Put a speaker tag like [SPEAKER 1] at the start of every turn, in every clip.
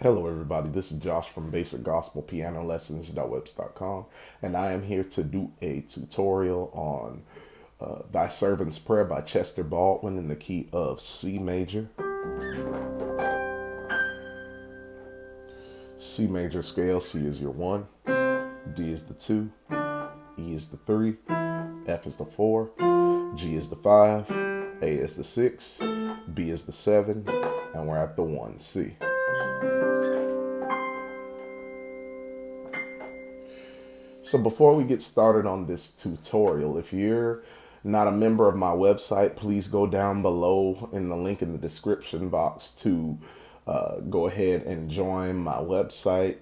[SPEAKER 1] Hello, everybody. This is Josh from BasicGospelPianoLessons.webs.com, and I am here to do a tutorial on Thy Servant's Prayer by Chester Baldwin in the key of C major. C major scale, C is your 1, D is the 2, E is the 3, F is the 4, G is the 5, A is the 6, B is the 7, and we're at the 1, C. So before we get started on this tutorial, if you're not a member of my website, please go down below in the link in the description box to go ahead and join my website.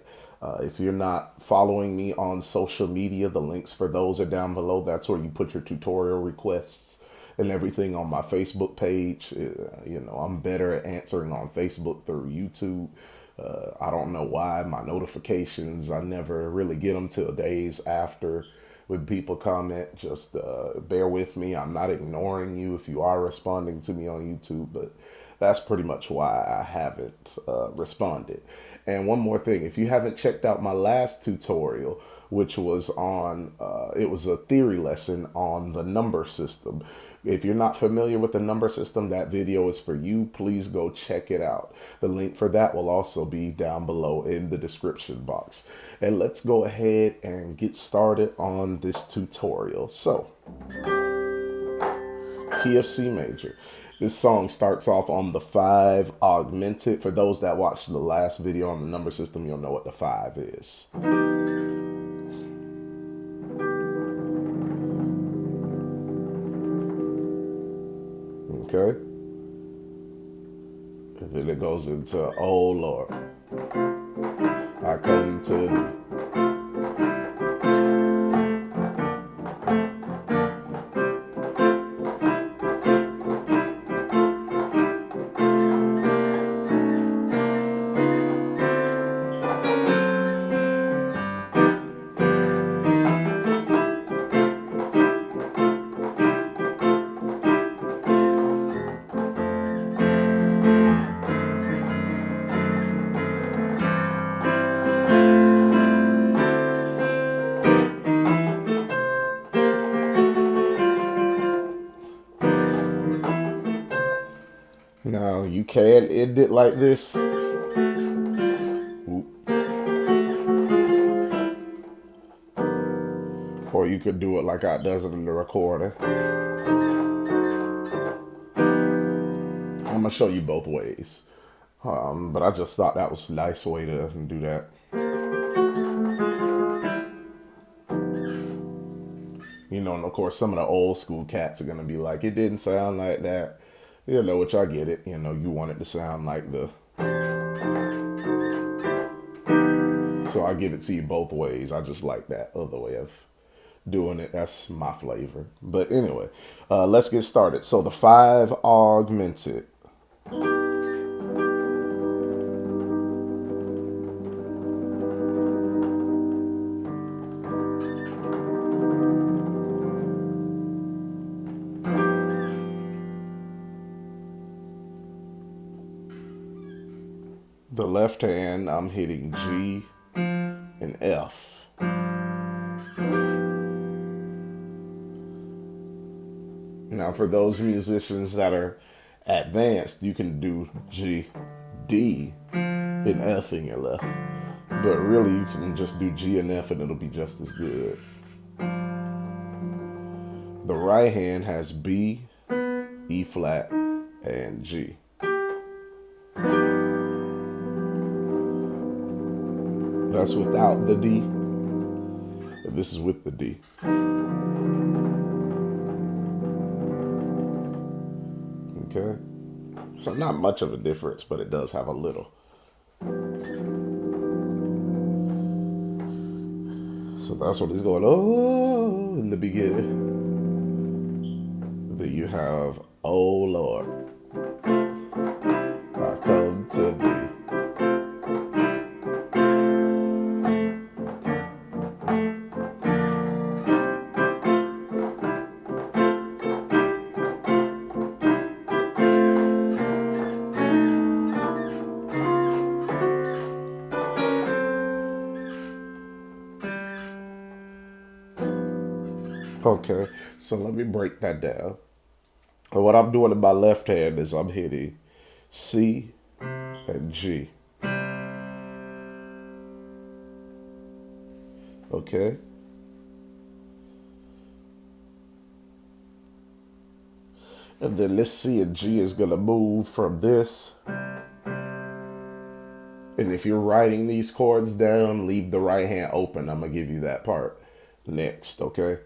[SPEAKER 1] If you're not following me on social media, the links for those are down below. That's where you put your tutorial requests and everything on my Facebook page. I'm better at answering on Facebook through YouTube. I don't know why my notifications, I never really get them till days after when people comment. Just bear with me. I'm not ignoring you if you are responding to me on YouTube, but that's pretty much why I haven't responded. And one more thing, if you haven't checked out my last tutorial, which was on, it was a theory lesson on the number system. If you're not familiar with the number system, that video is for you. Please go check it out. The link for that will also be down below in the description box. And let's go ahead and get started on this tutorial. So, key of C major. This song starts off on the 5 augmented. For those that watched the last video on the number system, you'll know what the 5 is. Okay? And then it goes into, oh Lord, I come to thee. Now you can end it like this. Oop. Or you could do it like I does it in the recording. I'm gonna show you both ways. But I just thought that was a nice way to do that. And of course some of the old school cats are gonna be like, it didn't sound like that. Which I get it. You want it to sound like the... So I give it to you both ways. I just like that other way of doing it. That's my flavor. But anyway, let's get started. So the 5 augmented. The left hand, I'm hitting G and F. Now, for those musicians that are advanced, you can do G, D, and F in your left. But really, you can just do G and F and it'll be just as good. The right hand has B, E flat, and G. That's without the D. This is with the D. Okay. So not much of a difference, but it does have a little. So that's what he's going, oh, in the beginning. Then you have, oh Lord, I come to thee. Okay, so let me break that down. And what I'm doing in my left hand is I'm hitting C and G. Okay? And then this C and G is going to move from this. And if you're writing these chords down, leave the right hand open. I'm going to give you that part next, okay?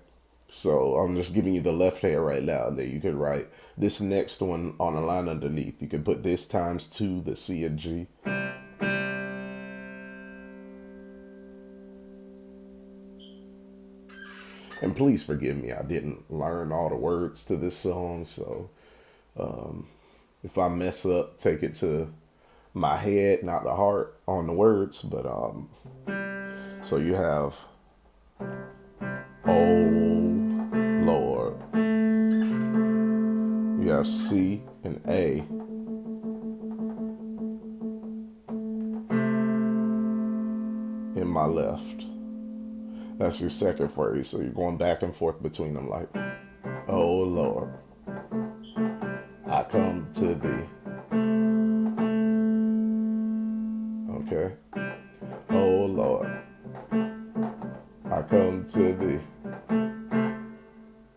[SPEAKER 1] So I'm just giving you the left hand right now. That you could write this next one on a line underneath. You could put this times 2, the C and G. And please forgive me, I didn't learn all the words to this song, so if I mess up, take it to my head, not the heart, on the words. But so you have, oh Lord. You have C and A. In my left. That's your second phrase. So you're going back and forth between them like, oh Lord, I come to thee. Okay. Oh Lord, I come to thee.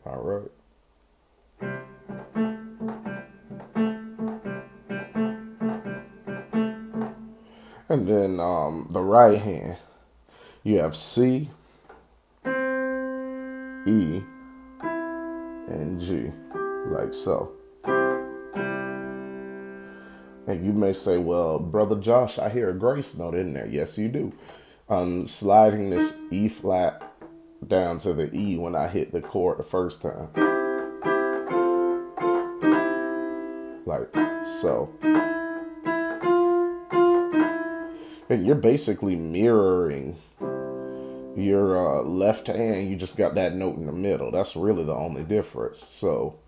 [SPEAKER 1] All right. And then the right hand, you have C, E, and G, like so. And you may say, well, Brother Josh, I hear a grace note in there. Yes, you do. I'm sliding this E flat down to the E when I hit the chord the first time. Like so. And you're basically mirroring your left hand. You just got that note in the middle. That's really the only difference. So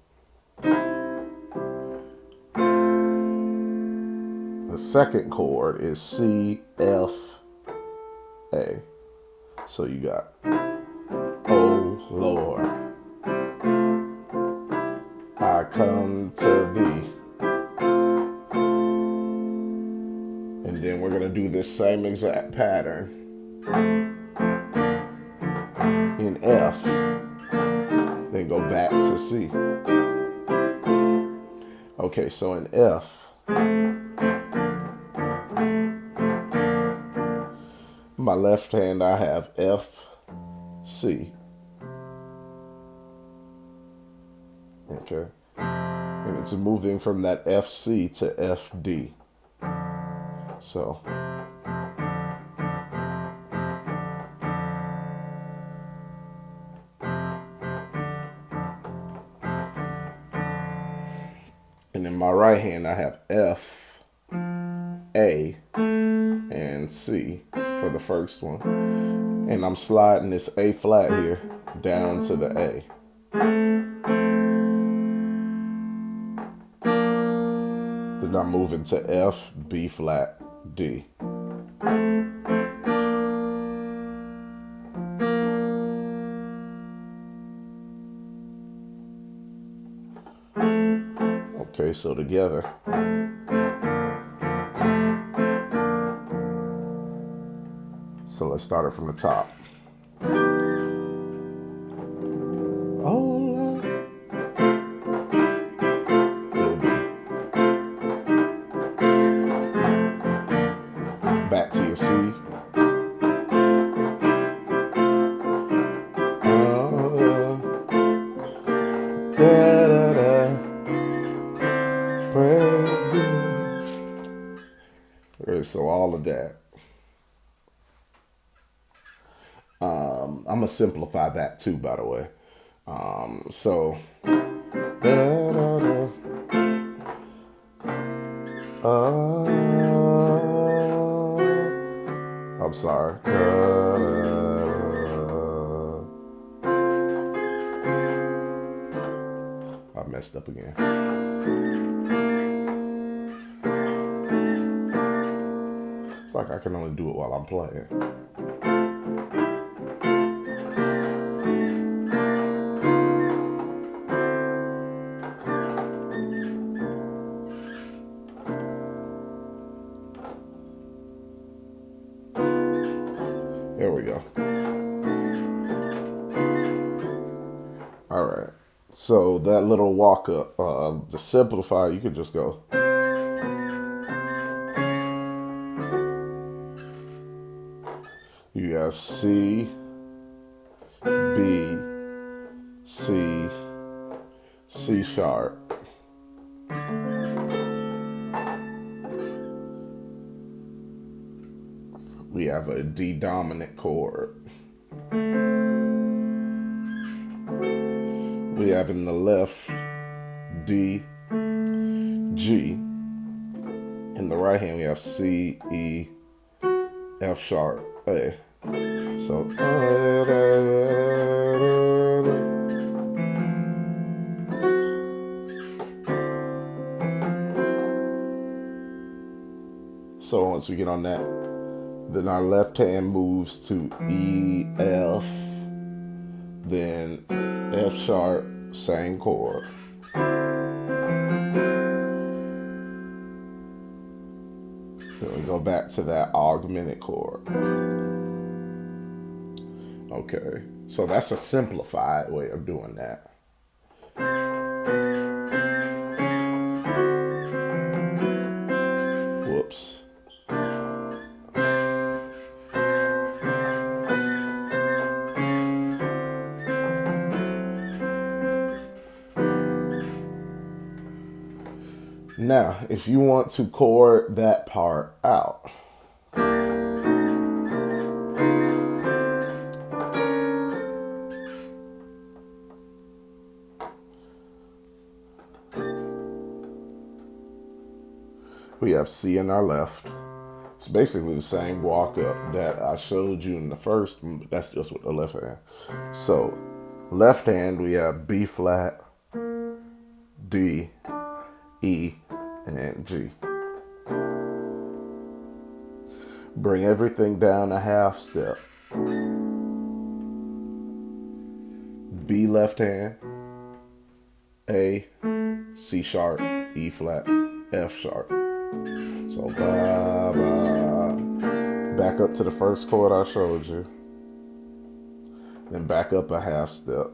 [SPEAKER 1] the second chord is C, F, A. So you got, oh Lord, I come to thee. And then we're going to do this same exact pattern in F. Then go back to C. Okay, so in F, my left hand, I have F, C. Okay. And it's moving from that F, C to F, D. So. And in my right hand, I have F, A, and C for the first one. And I'm sliding this A flat here down to the A. Then I'm moving to F, B flat, D. Okay, so together. So let's start it from the top. Oh Lord. To B. Back to your C. Da, da, da. Okay, so all of that. I'm gonna simplify that too, by the way. So da, da, da. I'm sorry. I messed up again. It's like I can only do it while I'm playing. There we go. All right. So that little walk up, to simplify, you could just go. You have C, B, C, C sharp. We have a D dominant chord. We have in the left D, G. In the right hand we have C, E, F sharp, A. So once we get on that, then our left hand moves to E, F, then F sharp, same chord. Then we go back to that augmented chord. Okay, so that's a simplified way of doing that. Whoops. Now, if you want to chord that part out, we have C in our left. It's basically the same walk up that I showed you in the first, but that's just with the left hand. So, left hand, we have B flat, D, E, and G. Bring everything down a half step. B left hand, A, C sharp, E flat, F sharp. So ba ba. Back up to the first chord I showed you. Then back up a half step.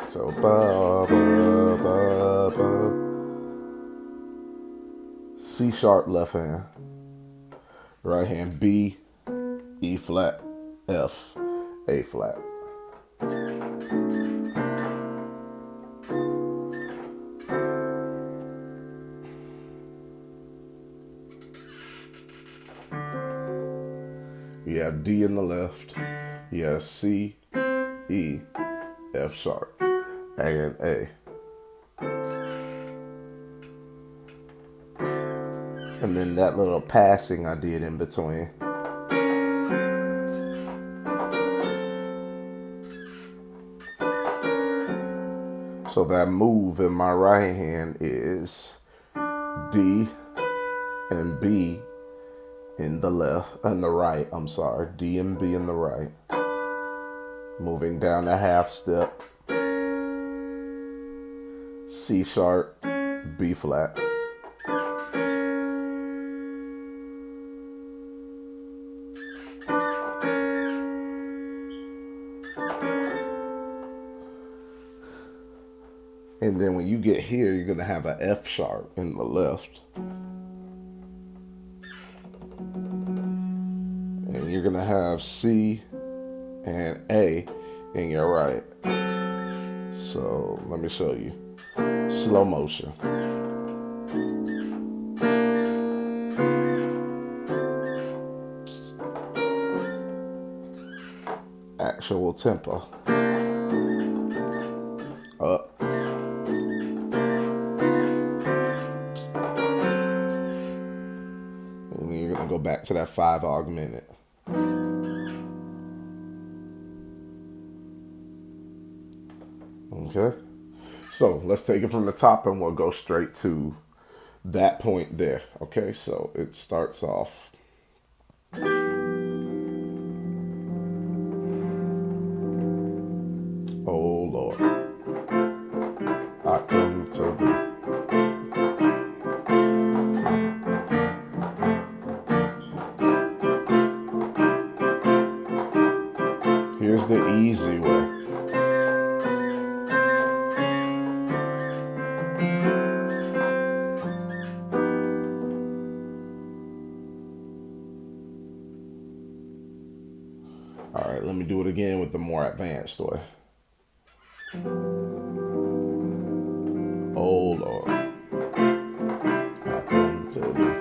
[SPEAKER 1] So ba ba ba ba. C sharp left hand. Right hand B, E flat, F, A flat. You have D in the left. You have C, E, F sharp, and A. And then that little passing I did in between. So that move in my right hand is D and B in the left, and the right, I'm sorry, D and B in the right. Moving down a half step. C sharp, B flat. And then when you get here, you're going to have an F sharp in the left. And you're going to have C and A in your right. So let me show you. Slow motion. Actual tempo. Up. And then you're going to go back to that 5 augmented. Okay. So let's take it from the top and we'll go straight to that point there. Okay, so it starts off. Oh Lord, I come to thee. do it again with the more advanced way. Oh Lord, I come to thee.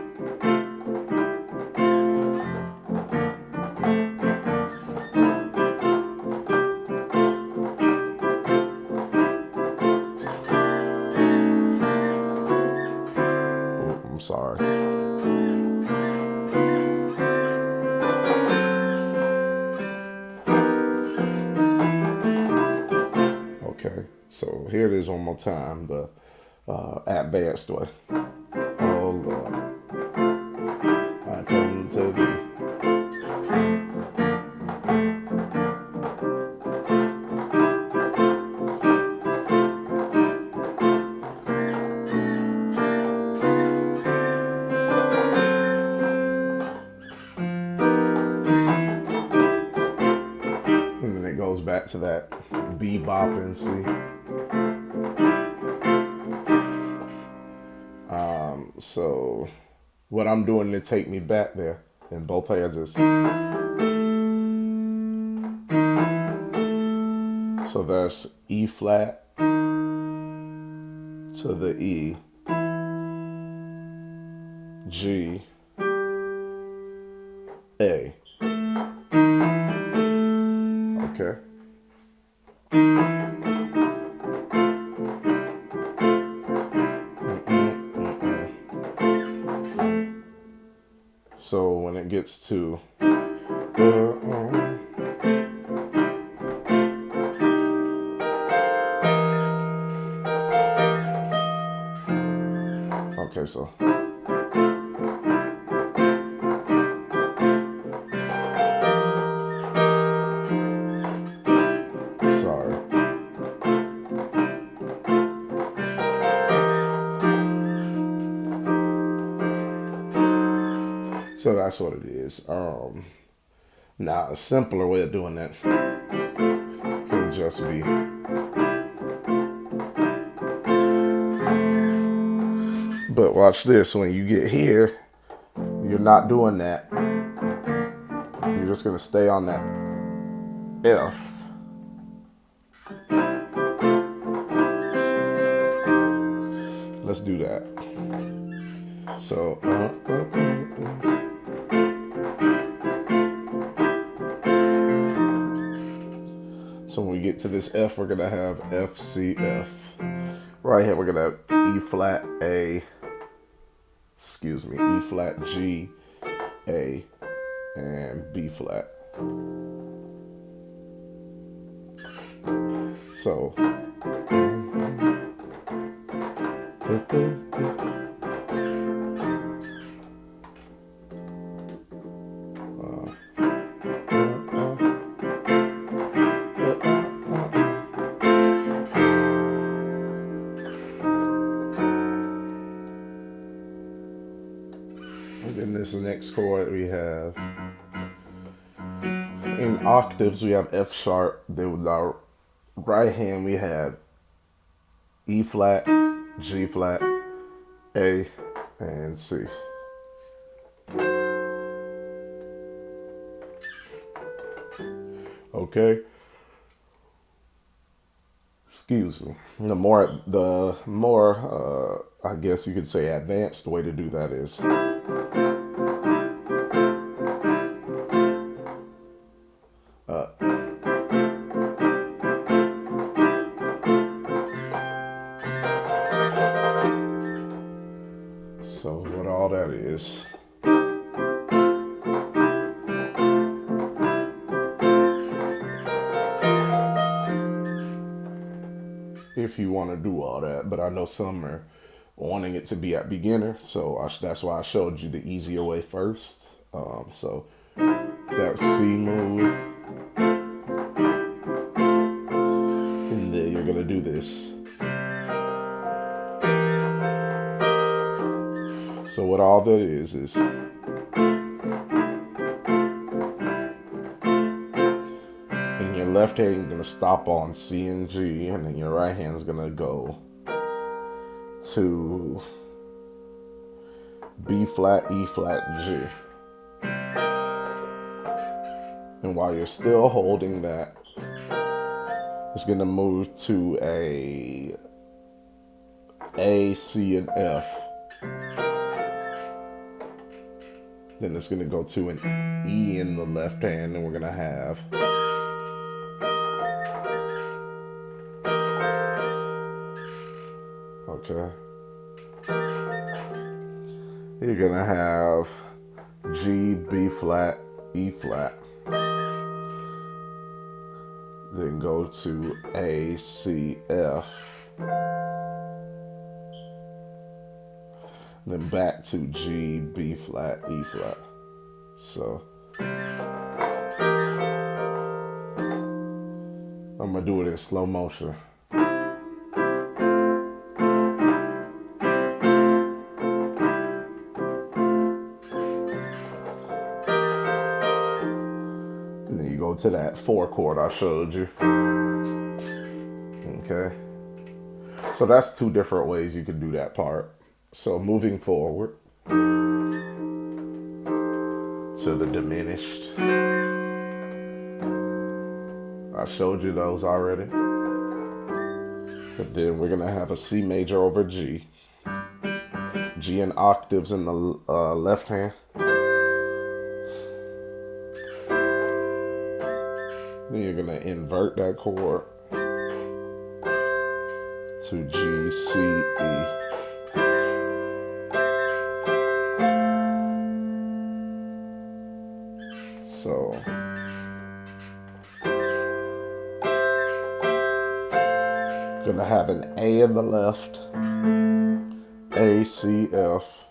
[SPEAKER 1] I'm sorry. Okay, so here it is one more time, the advanced way. Oh Lord, I come to thee. And then it goes back to that bebopping, see? So what I'm doing to take me back there in both hands is, so that's E flat to the E, G, A. Okay. So when it gets to okay, so sorry. So that's what it is. Now a simpler way of doing that can just be but watch this, when you get here, you're not doing that. You're just gonna stay on that F. Let's do that. So so when we get to this F, we're gonna have F, C, F. Right here, we're gonna have E flat, A, excuse me, E flat, G, A, and B flat. So and then this next chord we have in octaves, we have F sharp. Then with our right hand we have E flat, G flat, A, and C. Okay. Excuse me. The more I guess you could say advanced way to do that is so what all that is. If you want to do all that, but I know some are wanting it to be at beginner, so that's why I showed you the easier way first. So that's C move, and then you're gonna do this. So what all that is in your left hand you're gonna stop on C and G, and then your right hand's gonna go to B flat, E flat, G. And while you're still holding that, it's going to move to A, C, and F. Then it's going to go to an E in the left hand, and we're going to have okay. You're going to have G, B flat, E flat. Then go to A, C, F. Then back to G, B flat, E flat. So I'm gonna do it in slow motion. And then you go to that 4 chord I showed you. Okay. So that's 2 different ways you could do that part. So moving forward to the diminished. I showed you those already. But then we're gonna have a C major over G. G in octaves in the left hand. Then you're gonna invert that chord to G, C, E. So gonna have an A in the left, A, C, F.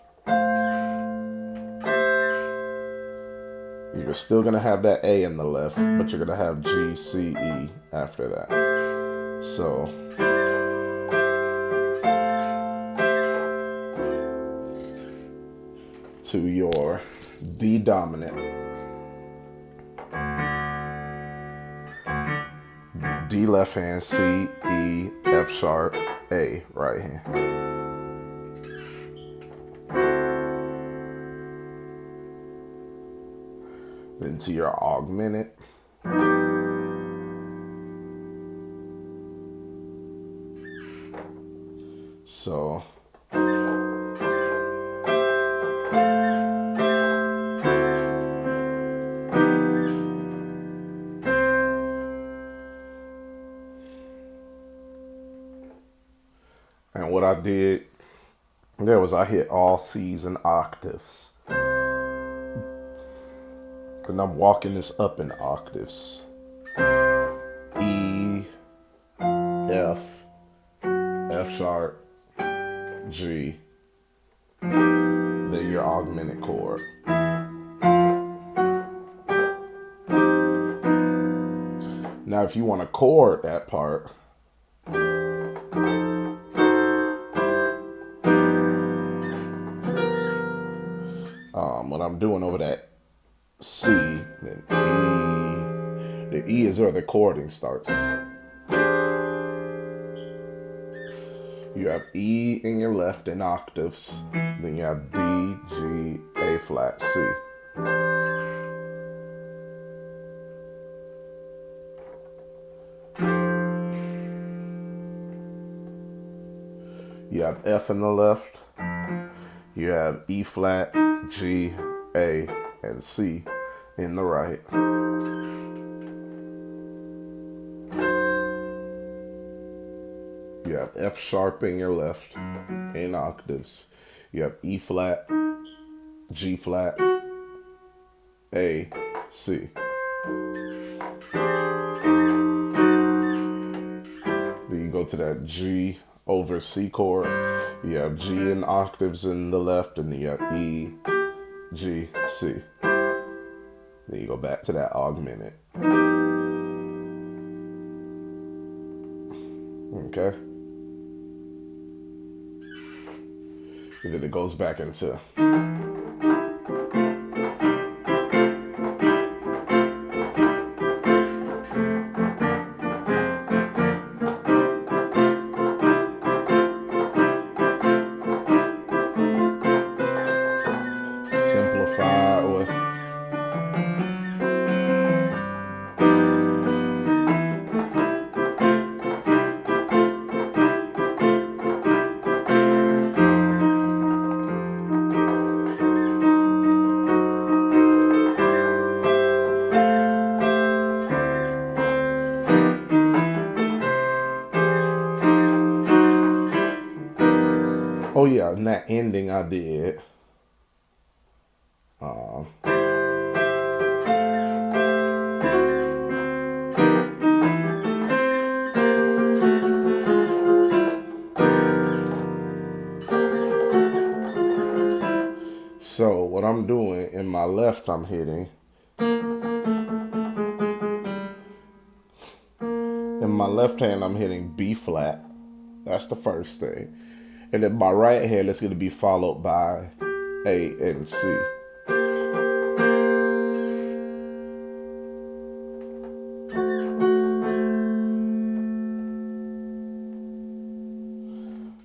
[SPEAKER 1] You're still gonna have that A in the left, but you're gonna have G, C, E after that. So to your D dominant, D left hand, C, E, F sharp, A right hand. Then to your augmented, so and what I did there was I hit all C's and octaves. And I'm walking this up in octaves. E, F, F sharp, G, then your augmented chord. Now if you want to chord that part, what I'm doing over that C, then E. The E is where the chording starts. You have E in your left in octaves. Then you have D, G, A flat, C. You have F in the left. You have E flat, G, A, and C in the right. You have F sharp in your left in octaves. You have E flat, G flat, A, C. Then you go to that G over C chord. You have G in octaves in the left, and then you have E, G, C. Then you go back to that augmented. Okay. And then it goes back into simplify with And that ending I did. So what I'm doing in my left, I'm hitting. In my left hand, I'm hitting B flat. That's the first thing. And then my right hand is going to be followed by A and C.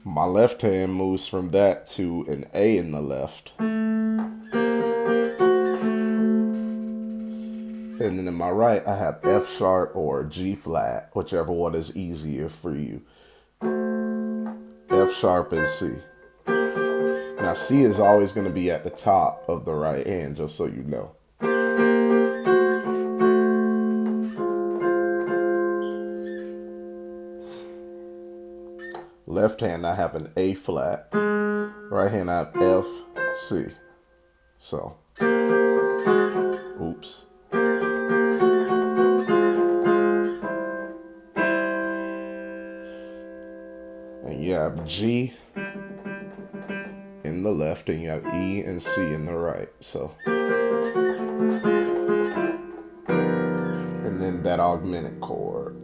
[SPEAKER 1] My left hand moves from that to an A in the left. And then in my right, I have F sharp or G flat, whichever one is easier for you. F sharp and C. Now C is always going to be at the top of the right hand, just so you know. Left hand, I have an A flat. Right hand, I have F, C. So, oops. And you have G in the left, and you have E and C in the right. So, and then that augmented chord.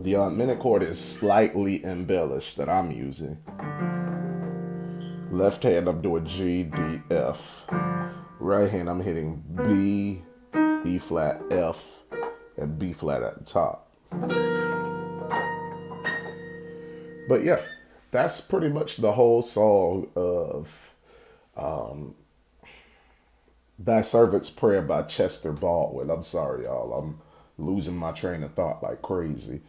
[SPEAKER 1] The augmented chord is slightly embellished that I'm using. Left hand, I'm doing G, D, F. Right hand, I'm hitting B, E flat, F, and B flat at the top. But yeah, that's pretty much the whole song of Thy Servant's Prayer by Chester Baldwin. I'm sorry, y'all. I'm losing my train of thought like crazy.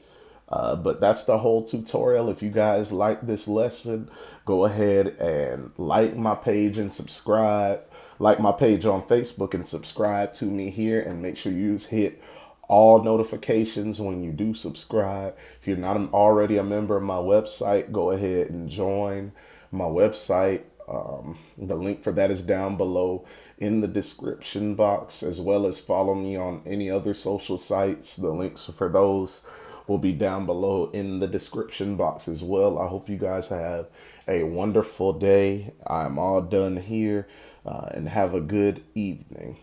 [SPEAKER 1] But that's the whole tutorial. If you guys like this lesson, go ahead and like my page and subscribe. Like my page on Facebook and subscribe to me here, and make sure you hit all notifications when you do subscribe. If you're not already a member of my website, go ahead and join my website. The link for that is down below in the description box, as well as follow me on any other social sites. The links for those will be down below in the description box as well. I hope you guys have a wonderful day. I'm all done here, and have a good evening.